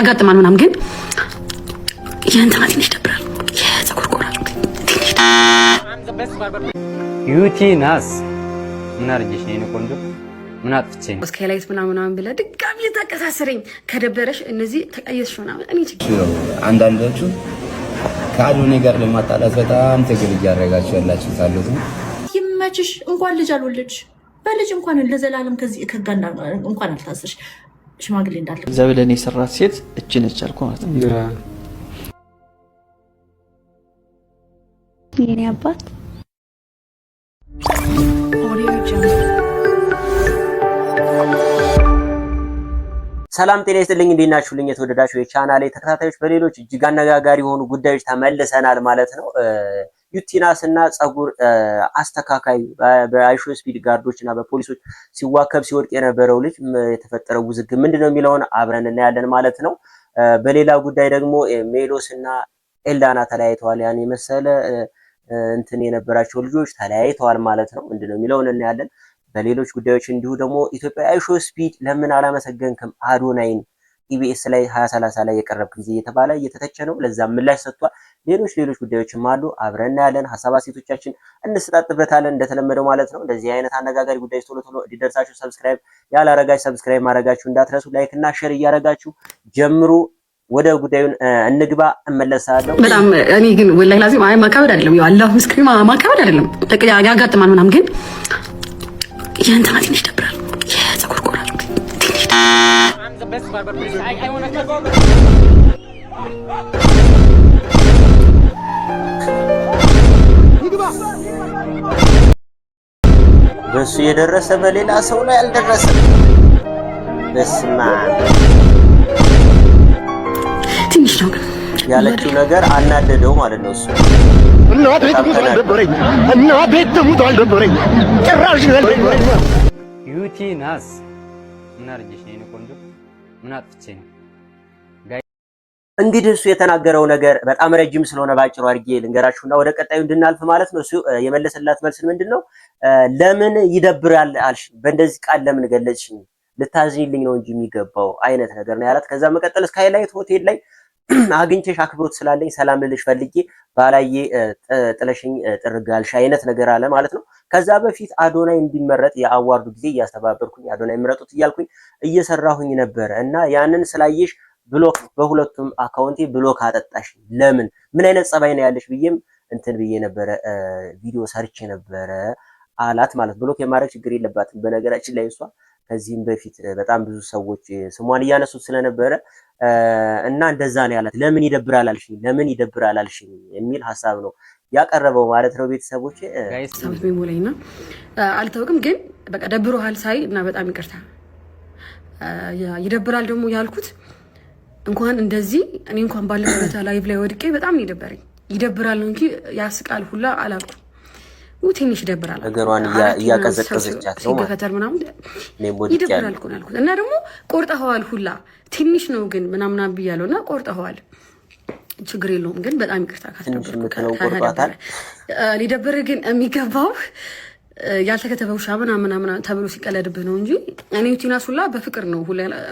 ያጋጥማል ምናምን ግን የእንትና ትንሽ ደብራል። የፀጉር ቆራጩ ትንሽ ዩቲናስ ምን አርጅሽ ነው ቆንጆ ምን አጥፍቼ ነው ስካይላይት ምናምን ብለህ ድጋሚ ተቀሳሰረኝ ከደበረሽ እነዚህ ተቀየስሽ ምናምን እኔ አንዳንዶቹ ከአዶኔ ጋር ለማጣላት በጣም ትግል እያደረጋችሁ ያላችሁ ታሉት ይመችሽ። እንኳን ልጅ አልወለድሽ በልጅ እንኳን ለዘላለም ከዚህ ከጋና እንኳን አልታሰርሽ ሽማግሌ እንዳለ ዘብለን የሰራት ሴት እቺ ነች አልኩ ማለት ነው። የኔ አባት ሰላም ጤና ይስጥልኝ። እንዴት ናችሁልኝ የተወደዳችሁ የቻናሌ ተከታታዮች? በሌሎች እጅግ አነጋጋሪ የሆኑ ጉዳዮች ተመልሰናል ማለት ነው። ዩቲናስ እና ፀጉር አስተካካይ በአይሾ ስፒድ ጋርዶች እና በፖሊሶች ሲዋከብ ሲወድቅ የነበረው ልጅ የተፈጠረው ውዝግብ ምንድነው የሚለውን አብረን እናያለን ማለት ነው። በሌላ ጉዳይ ደግሞ ሜሎስ እና ኤልዳና ተለያይተዋል። ያን የመሰለ እንትን የነበራቸው ልጆች ተለያይተዋል ማለት ነው። ምንድነው የሚለውን እናያለን። በሌሎች ጉዳዮች እንዲሁ ደግሞ ኢትዮጵያ አይሾ ስፒድ ለምን አላመሰገንክም አዶናይን ኢቢኤስ ላይ 2030 ላይ የቀረብክ ጊዜ እየተባለ እየተተቸ ነው። ለዛም ምላሽ ሰጥቷል። ሌሎች ጉዳዮችም አሉ። አብረን እናያለን። ሐሳብ አስተያየቶቻችን እንስጣጥበታለን እንደተለመደው ማለት ነው። እንደዚህ አይነት አነጋጋሪ ጉዳዮች ቶሎ እንዲደርሳችሁ ሰብስክራይብ ያላረጋችሁ ሰብስክራይብ ማድረጋችሁ እንዳትረሱ። ላይክ እና ሼር እያረጋችሁ ጀምሩ። ወደ ጉዳዩን እንግባ። እመለሳለሁ። በጣም እኔ ግን ወላሂ ላዚም ማካበድ አይደለም ያው አላህ ምስክሪ ማካበድ አይደለም ያጋጥማል ምናምን ግን የእንትና ትንሽ ደብራል። የፀጉር ቆራጩ ትንሽ በሱ የደረሰ በሌላ ሰው ላይ አልደረሰም። በስማ ትንሽ ነው ግን ያለችው ነገር አናደደው ማለት ነው። እሱ እናት ቤት ሙት አልደበረኝ እናት ቤት ሙት አልደበረኝ ጭራሽ ዩቲናስ ምን አርጅሽ ነው ቆንጆ ምን አጥፍቼ ነው? እንግዲህ እሱ የተናገረው ነገር በጣም ረጅም ስለሆነ ባጭሩ አድርጌ ልንገራችሁና ወደ ቀጣዩ እንድናልፍ ማለት ነው። እሱ የመለሰላት መልስ ምንድነው? ለምን ይደብራል አልሽ? በእንደዚህ ቃል ለምን ገለጽሽ? ልታዝኝልኝ ነው እንጂ የሚገባው አይነት ነገር ነው ያላት። ከዛ መቀጠል ስካይላይት ሆቴል ላይ አግኝቼሽ አክብሮት ስላለኝ ሰላም ልልሽ ፈልጌ ባላዬ ጥለሽኝ ጥርጋልሽ አይነት ነገር አለ ማለት ነው። ከዛ በፊት አዶናይ እንዲመረጥ የአዋርዱ ጊዜ እያስተባበርኩኝ አዶናይ ምረጡት እያልኩኝ እየሰራሁኝ ነበር እና ያንን ስላየሽ ብሎክ በሁለቱም አካውንቴ ብሎክ አጠጣሽ። ለምን ምን አይነት ጸባይ ነው ያለሽ ብዬም እንትን ብዬ ነበረ ቪዲዮ ሰርቼ ነበረ አላት ማለት። ብሎክ የማድረግ ችግር የለባትም በነገራችን ላይ እሷ ከዚህም በፊት በጣም ብዙ ሰዎች ስሟን እያነሱት ስለነበረ እና እንደዛ ነው ያላት። ለምን ይደብራል አልሽኝ? ለምን ይደብራል አልሽኝ የሚል ሐሳብ ነው ያቀረበው ማለት ነው። ቤተሰቦቼ ሳምንት ሞላይና አልታወቅም ግን በቃ ደብሮሃል ሳይ እና በጣም ይቅርታ ይደብራል ደግሞ ያልኩት እንኳን እንደዚህ እኔ እንኳን ባለፈው ላይቭ ላይ ወድቄ በጣም ነው ይደብራል። ይደብራል ነው እንጂ ያስቃል ሁላ አላልኩም። ትንሽ ይደብራል ነገሯን እያቀዘቀዘቻት ነው ገፈተር ምናምን ይደብራል እኮ አልኩት እና ደግሞ ቆርጠኸዋል ሁላ ትንሽ ነው ግን ምናምን ብያለውና ቆርጠኸዋል ችግር የለውም ግን በጣም ይቅርታ ካተደብር ሊደብር ግን የሚገባው ያልተከተበው ሻብና ምናምን ተብሎ ሲቀለድብህ ነው እንጂ እኔ ዩቲናስ ሁላ በፍቅር ነው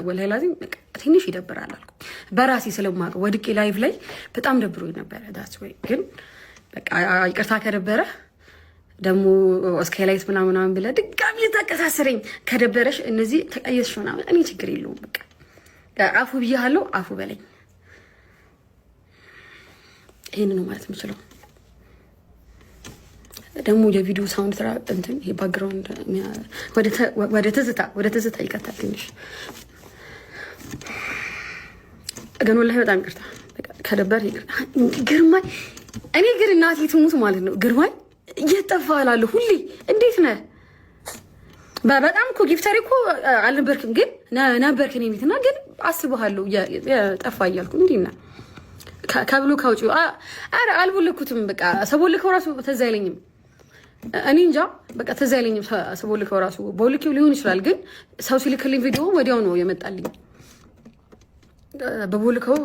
ወላሂ ላዚም ትንሽ ይደብራል አልኩ። በራሴ ስለማውቀው ወድቄ ላይቭ ላይ በጣም ደብሮኝ ነበር። ዳስ ወይ ግን በቃ ይቅርታ ከደበረ ደግሞ ስካይላይት ምናምን ብለህ ድጋሚ ተቀሳሰረኝ ከደበረሽ እነዚህ ተቀየስሽ ምናምን እኔ ችግር የለውም በቃ አፉ ብያለሁ አፉ በለኝ። ይሄን ነው ማለት የምችለው። ደግሞ የቪዲዮ ሳውንድ ትራ እንትን ይሄ ባክግራውንድ ወደ ትዝታ ይቀጣል ትንሽ ግን ወላሂ በጣም ይቅርታ ከደበር ይቅርታ። ግርማይ እኔ ግን እናቴ ትሙት ማለት ነው ግርማይ እየጠፋላለ ሁሌ እንዴት ነህ? በጣም እኮ ጊፍተሪ እኮ አልነበርክም ግን ነበርክ እኔ ቤትና ግን አስበሃለሁ ጠፋ እያልኩ እንዴና ከብሎ ካውጪ አረ አልቦልኩትም በቃ ሰቦልከው ራሱ ተዛ አይለኝም። እኔ እንጃ በቃ ተዛ አይለኝም ሰቦልከው ራሱ ቦልኬው ሊሆን ይችላል ግን ሰው ሲልክልኝ ቪዲዮ ወዲያው ነው የመጣልኝ። በቦልከው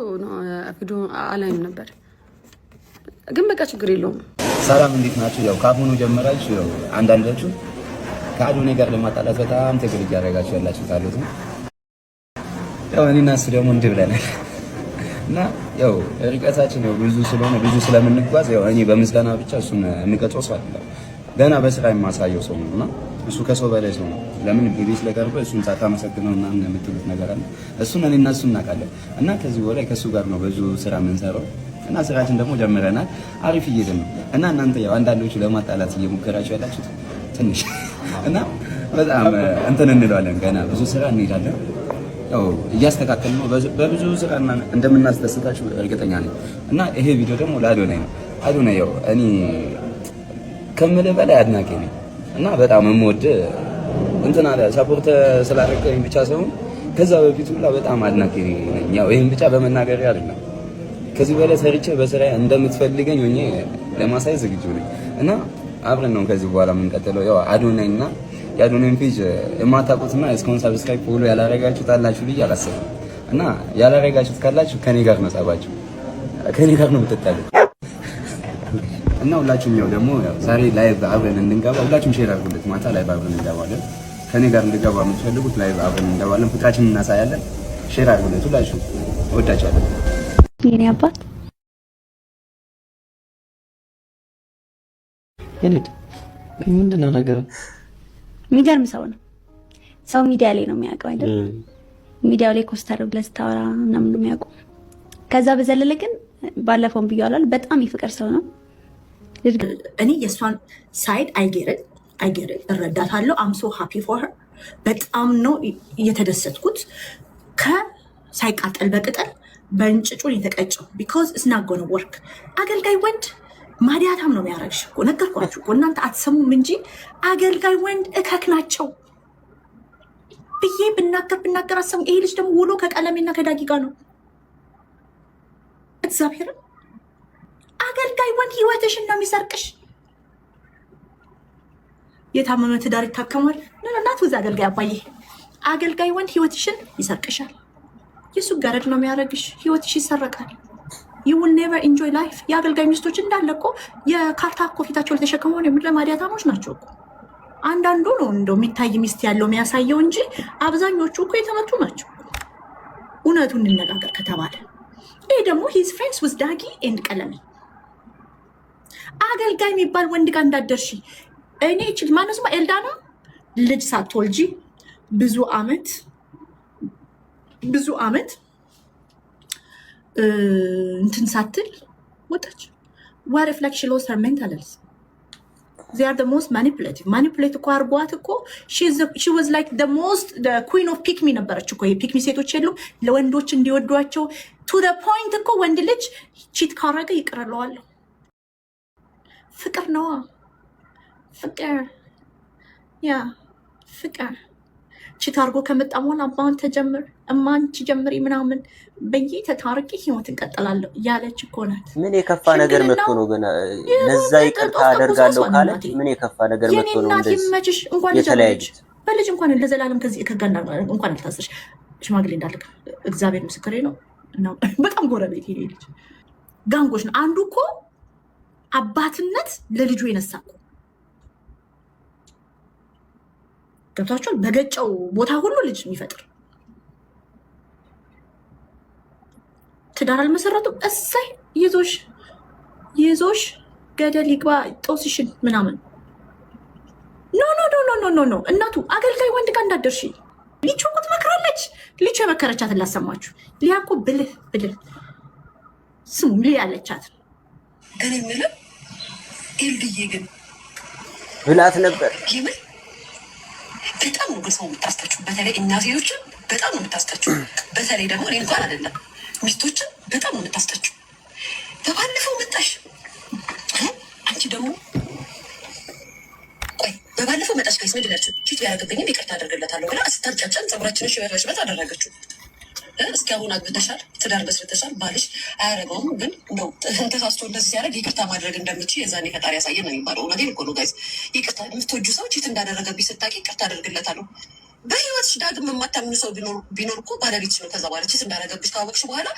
ቪዲዮ አላይም ነበር ግን በቃ ችግር የለውም። ሰላም እንዴት ናችሁ? ያው ካሁኑ ጀመራችሁ ያው አንዳንዶቹ ከአዶናይ ጋር ለማጣላት በጣም ትግል እያደረጋችሁ ያላችሁ ታሉት ያው እኔና እሱ ደግሞ እንዲህ ብለናል። እና ያው ርቀታችን ያው ብዙ ስለሆነ ብዙ ስለምንጓዝ ያው እኔ በምስጋና ብቻ እሱን እንቀጨው ሰው አይደለም። ገና በስራ የማሳየው ሰው ነውና እሱ ከሰው በላይ ሰው ነው። ለምን ቤት ለቀርበ እሱን ሳታመሰግነው እና የምትሉት ነገር አለ። እሱን እኔና እሱ እናውቃለን። እና ከዚህ በላይ ከሱ ጋር ነው ብዙ ስራ የምንሰራው እና ስራችን ደግሞ ጀምረናል። አሪፍ እየሄድን ነው። እና እናንተ ያው አንዳንዶቹ ለማጣላት እየሞከራችሁ ያላችሁት ትንሽ እና በጣም እንትን እንለዋለን። ገና ብዙ ስራ እንሄዳለን። ያው እያስተካከልን ነው። በብዙ ስራ እንደምናስደስታችሁ እርግጠኛ ነኝ። እና ይሄ ቪዲዮ ደግሞ ለአዶናይ ነው። አዶናይ ያው እኔ ከምልህ በላይ አድናቂ ነኝ እና በጣም የምወድ እንትን አለ ሰፖርት ስላደረገኝ ብቻ ሳይሆን ከዛ በፊት ሁላ በጣም አድናቂ ነኝ። ያው ይሄን ብቻ በመናገር አይደለም ከዚህ በላይ ሰርቼ በስራዬ እንደምትፈልገኝ ሆኜ ለማሳየት ዝግጁ ነኝ እና አብረን ነው ከዚህ በኋላ የምንቀጥለው። ያው አዶናይ እና የአዶናይን ፔጅ የማታውቁትና እስካሁን ሰብስክራይብ ፎሎ ያላረጋችሁት አላችሁ ብዬ አላስብም እና ያላረጋችሁት ካላችሁ ከኔ ጋር ነው ጸባችሁ፣ ከኔ ጋር ነው የምትጣሉት እና ሁላችሁም ያው ደግሞ ዛሬ ላይቭ አብረን እንድንገባ ሁላችሁም ሼር አድርጉለት። ማታ ላይቭ አብረን እንገባለን። ከኔ ጋር እንድገባ የምትፈልጉት ላይቭ አብረን እንገባለን። ፍቅራችንን እናሳያለን። ሼር አድርጉለት። ሁላችሁም እወዳችኋለሁ። የኔ አባት የኔት ምንድን ነው ነገር? የሚገርም ሰው ነው። ሰው ሚዲያ ላይ ነው የሚያውቀው አይደል? ሚዲያው ላይ ኮስተር ብለህ ስታወራ ምናምን ነው የሚያውቀው። ከዛ በዘለለ ግን ባለፈውም ብያለሁ በጣም የፍቅር ሰው ነው። እኔ የእሷን ሳይድ አይጌርል እረዳታለሁ። አም ሶ ሃፒ ፎር ሄር በጣም ነው እየተደሰትኩት። ከሳይቃጠል በቅጠል በእንጭጩን የተቀጨው ቢኮዝ እስናት ጎነ ወርክ አገልጋይ ወንድ ማዲያታም ነው የሚያረግሽ እኮ ነገርኳችሁ እኮ እናንተ አትሰሙም እንጂ አገልጋይ ወንድ እከክ ናቸው ብዬ ብናገር አሰሙ። ይሄ ልጅ ደግሞ ውሎ ከቀለሜና ከዳጊ ጋር ነው። እግዚአብሔርን አገልጋይ ወንድ ህይወትሽን ነው የሚሰርቅሽ። የታመመ ትዳር ይታከማል። እናት ወዛ አገልጋይ አባዬ አገልጋይ ወንድ ህይወትሽን ይሰርቅሻል። የሱ ገረድ ነው የሚያደርግሽ። ህይወትሽ ይሰረቃል። you will never enjoy life። የአገልጋይ ሚስቶች እንዳለ እኮ የካርታ እኮ ፊታቸው ተሸክመው ነው የምድረ ማዲያታሞች ናቸው እኮ። አንዳንዱ ነው እንደው የሚታይ ሚስት ያለው የሚያሳየው እንጂ አብዛኞቹ እኮ የተመቱ ናቸው። እውነቱን እንነጋገር ከተባለ ይሄ ደግሞ ሂዝ ፍሬንድስ with ዳጊ ኤንድ ቀለሜ። አገልጋይ የሚባል ወንድ ጋር እንዳደርሺ እኔ እችል ማነስማ ኤልዳና ልጅ ሳትወልጂ ብዙ አመት እንትን ሳትል ወጣች። what if like she lost her mental health? they are the most manipulate እኮ አርጓት እኮ she was like the queen of pick me ነበረች እኮ። የፒክ ሚ ሴቶች የሉ ለወንዶች እንዲወዷቸው to the point እኮ ወንድ ልጅ ቺት ካረገ ይቅርለዋል። ፍቅር ነዋ ፍቅር ያ ፍቅር ቺት አርጎ ከመጣ በኋላ አባን ተጀምር እማንቺ ጀምሪ ምናምን በይ ተታርቂ ህይወት እንቀጥላለሁ ያለች እኮ ናት። ምን የከፋ ነገር መጥቶ ነው ገና ለዛ ይቅርታ አደርጋለሁ ካለች ምን የከፋ ነገር መጥቶ ነው እንደዚህ ይመችሽ። እንኳን ልጅ በልጅ እንኳን ለዘላለም ከዚህ ከጋና እንኳን አልታሰሽ ሽማግሌ እንዳልክ እግዚአብሔር ምስክሬ ነው። በጣም ጎረቤት ይሄ ልጅ ጋንጎች ነው። አንዱ እኮ አባትነት ለልጁ የነሳኩ ገብታችኋል። በገጨው ቦታ ሁሉ ልጅ የሚፈጥር ትዳር አልመሰረቱም። እሰይ ይዞሽ ገደል ይግባ ጦስሽን ምናምን ኖ እናቱ አገልጋይ ወንድ ጋር እንዳደርሽ ሊቹ እኮ ትመክራለች። ሊቹ የመከረቻትን ላሰማችሁ። ሊያ እኮ ብልህ ስሙ ሊያ ያለቻት እኔ የምልህ ኤልድዬ ግን ብላት ነበር። በጣም ነው ሰው የምታስተችው። በተለይ እኛ ሴቶችን በጣም ነው የምታስተችው። በተለይ ደግሞ እኔ እንኳን አይደለም ሚስቶችን በጣም ነው የምታስተችው። በባለፈው መጣሽ አንቺ ደግሞ ቆይ በባለፈው መጣሽ ከይስ ምንድን ያልሽው? ቺት ያደረገብኝም ይቅርታ አደርግለታለሁ ብላ ስታርጫጫን ፀጉራችንን ሽበሽበት አደረገችው። እስኪ አሁን አግብተሻል፣ ትዳር መስርተሻል፣ ባልሽ አያደርገውም ግን እንደው ተሳስቶ እንደዚህ ሲያደርግ ይቅርታ ማድረግ እንደምችል የዛኔ ፈጣሪ ያሳየን ነው የሚባለው። እውነቴን እኮ ነው ጋይስ። ይቅርታ የምትወጂው ሰው ቺት እንዳደረገብኝ ስታውቂ ይቅርታ አደርግለታለሁ። በህይወትሽ ዳግም የማታምኑ ሰው ቢኖር እኮ ባለቤትሽ ነው። ከዛ በኋላ ችስ እንዳረገብሽ ካወቅሽ በኋላ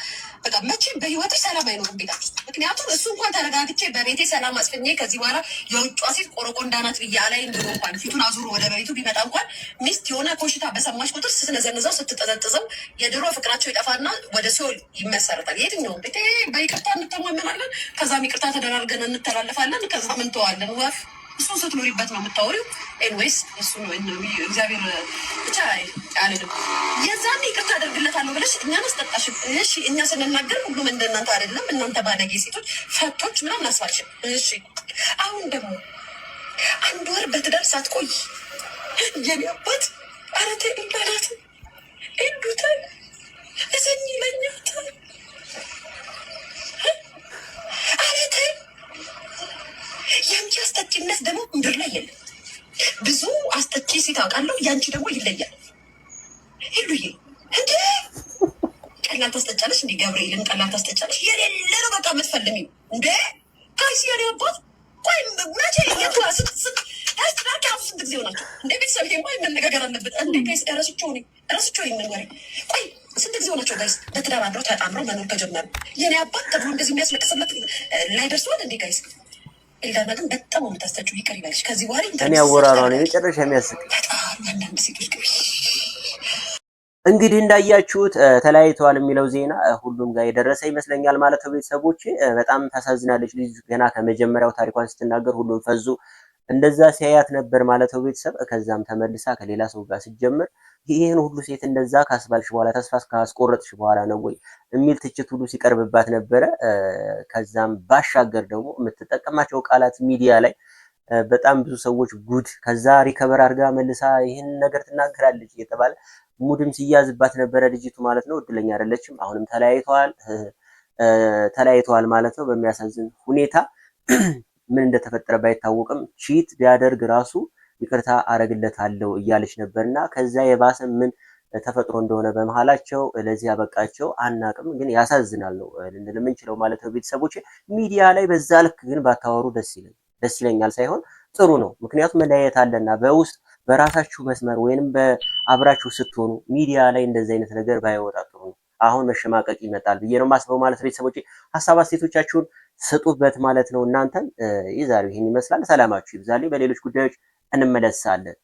በቃ መቼም በህይወትሽ ሰላም አይኖርም ቤታችሁ ውስጥ። ምክንያቱም እሱ እንኳን ተረጋግቼ በቤቴ ሰላም አስፈኘ ከዚህ በኋላ የውጯ ሴት ቆረቆንዳ ናት ብዬ አላይም ብሎ እንኳን ፊቱን አዙሮ ወደ በቤቱ ቢመጣ እንኳን ሚስት የሆነ ኮሽታ በሰማች ቁጥር ስትነዘንዘው ስትጠዘጥዘው የድሮ ፍቅራቸው ይጠፋና ወደ ሲኦል ይመሰረታል። የትኛውም ቤቴ በይቅርታ እንተማመናለን፣ ከዛም ይቅርታ ተደራርገን እንተላለፋለን፣ ከዛ ምን ተዋለን ወፍ እሱን ስትኖሪበት ነው የምታወሪው። ኤንዌይስ እሱ ነው እግዚአብሔር ብቻ አልልም። የዛኔ ይቅርታ አደርግለታለሁ ብለሽ እኛን አስጠጣሽ። እሺ እኛ ስንናገር ሁሉም እንደናንተ አይደለም። እናንተ ባለጌ ሴቶች ፈቶች ምናምን አስባልሽም። እሺ አሁን ደግሞ 1 ወር በትዳር ሳትቆይ የኔ አባት አረቴ እንዳላት ኤዱታል እዘኝ ይለኛታል አረቴ ያንቺ አስጠጪነት ደግሞ ምድር ላይ የለም። ብዙ አስጠጪ ሴት አውቃለሁ። ያንቺ ደግሞ ይለያል። ሄሉዬ እንዴ ቀላል ታስጠጫለሽ እንዴ? ገብርኤልን ቀላል ታስጠጫለሽ? የሌለ ነው በቃ የምትፈልሚው እንዴ? ጋይስ የኔ አባት ቆይ መቼ የቱላ ስንት ጊዜ ሆናቸው እንዴ? ቤተሰብ ይሄማ መነጋገር አለበት እንዴ? ጋይስ ረስቸው ይምን ወሬ ቆይ ስንት ጊዜ ሆናቸው ጋይስ በትዳር አብረው ተጣምረው መኖር ከጀመሩ? የኔ አባት ተብሎ እንደዚህ የሚያስለቅስለት ላይ ደርሰዋል እንዴ? ጋይስ ኤልዳና ግን በጣም የምታስጠጪው ይቅር ይበልሽ። ከዚህ በኋላ እኔ አወራሯ ነው የመጨረሻ የሚያስቅ። አንዳንድ ሴቶች ግን እንግዲህ እንዳያችሁት ተለያይተዋል የሚለው ዜና ሁሉም ጋር የደረሰ ይመስለኛል ማለት ነው። ቤተሰቦች በጣም ታሳዝናለች ልጅ። ገና ከመጀመሪያው ታሪኳን ስትናገር ሁሉም ፈዙ። እንደዛ ሲያያት ነበር ማለት ነው ቤተሰብ። ከዛም ተመልሳ ከሌላ ሰው ጋር ስትጀምር ይሄን ሁሉ ሴት እንደዛ ካስባልሽ በኋላ ተስፋ ካስቆረጥሽ በኋላ ነው ወይ የሚል ትችት ሁሉ ሲቀርብባት ነበረ። ከዛም ባሻገር ደግሞ የምትጠቀማቸው ቃላት ሚዲያ ላይ በጣም ብዙ ሰዎች ጉድ ከዛ ሪከቨር አድርጋ መልሳ ይህን ነገር ትናገራለች እየተባለ ሙድም ሲያዝባት ነበረ ልጅቱ ማለት ነው። እድለኛ አይደለችም። አሁንም ተለያይተዋል ማለት ነው በሚያሳዝን ሁኔታ። ምን እንደተፈጠረ ባይታወቅም ቺት ቢያደርግ ራሱ ይቅርታ አረግለታለሁ እያለች ነበርና ከዛ የባሰ ምን ተፈጥሮ እንደሆነ በመሃላቸው ለዚህ ያበቃቸው አናቅም። ግን ያሳዝናል ነው ልንል የምንችለው ማለት ነው ቤተሰቦች። ሚዲያ ላይ በዛ ልክ ግን ባታወሩ ደስ ይለኛል ሳይሆን ጥሩ ነው። ምክንያቱም መለያየት አለና በውስጥ በራሳችሁ መስመር ወይንም በአብራችሁ ስትሆኑ ሚዲያ ላይ እንደዚህ አይነት ነገር ባይወጣ ጥሩ ነው። አሁን መሸማቀቅ ይመጣል ብዬ ነው ማስበው ማለት ቤተሰቦች። ሀሳብ አስተያየቶቻችሁን ስጡበት ማለት ነው። እናንተም የዛሬው ይሄን ይመስላል። ሰላማችሁ ይብዛልኝ። በሌሎች ጉዳዮች እንመለሳለን።